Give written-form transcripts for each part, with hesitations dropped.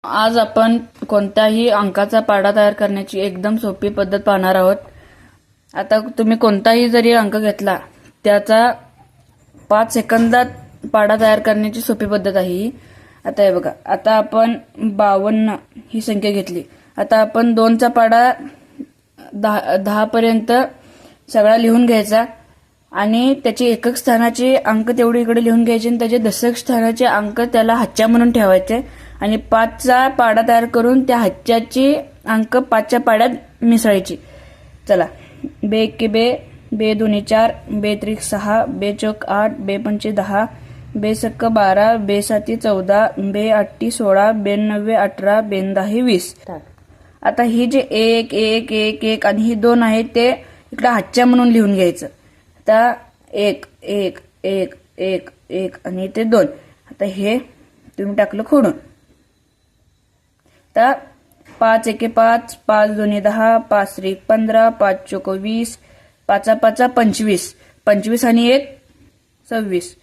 आज आपण कोणत्याही अंकाचा पाढा तयार करण्याची एकदम सोपी पद्धत पाहणार आहोत। आता तुम्ही कोणताही जरी अंक घेतला त्याचा 5 सेकंदात पाढा तयार करण्याची सोपी पद्धत आहे ही। आता हे बघा, आता आपण 52 ही संख्या घेतली। आता आपण 2 चा पाढा 10 पर्यंत सगळा लिहून घ्यायचा आणि त्याचे एकक स्थानाचे अंक तेवढे इकडे लिहून घ्यायचे आणि त्याचे दशक स्थानाचे अंक त्याला हच्च्या म्हणून ठेवायचे आणि 5 चा पाढा तयार करून त्या हच्च्याची अंक 5 च्या पाढ्यात मिसळायची। चला, बे एके बे, बे दोन्ही 4, बे त्रिक 6, बे चौक 8, बे पंचे 10, बे सक्क 12, बे साती 14, बे आठी 16, बे नव्वे 18, बे दहा 20। आता ही जे 1 1 1 1 आणि ही 2 आहे ते इकडे हच्च्या म्हणून लिहून घ्यायचं। आता 1 1 1 1 1 आणि इथे 2। आता हे तुम्ही टाकलं खोडून। आता 5 एके 5, 5 दोन्ही 10, 5 त्रिक 15, 5 चौक 20, 5 5 25, 25 आणि 1 26,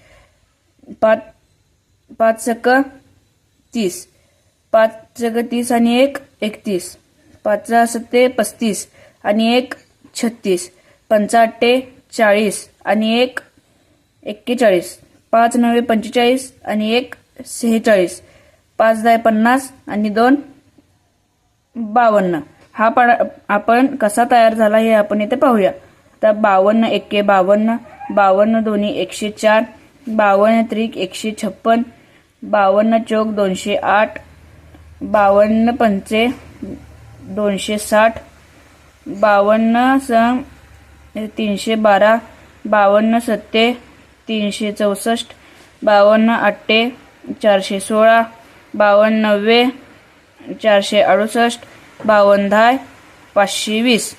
5 सक 30, 5 सक 30 आणि 1 31, 5 सत्ते 35 आणि 1 36, 5 आठे 40 आणि 1 41, 5 नव्वे 45 आणि 1 46, 5 दहा 50 आणि 2 52। हा पाढा आपण कसा तयार झाला हे आपण इथे पाहूया। आता 52 एके 52, 52 दोन्ही 104, 52 त्रिक 156, 52 चौक 208, 52 पंचे 260, 52 सम 312, 52 सत्ते 364, 52 आठे 416, 52 नव्वे 468, 52 दहा 520।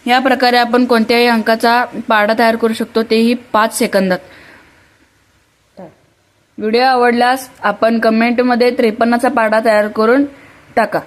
या प्रकारे आपण कोणत्याही अंकाचा पाढा तयार करू शकतो, तेही 5 सेकंदात। व्हिडिओ आवडल्यास आपण कमेंटमध्ये 53 चा पाढा तयार करून टाका।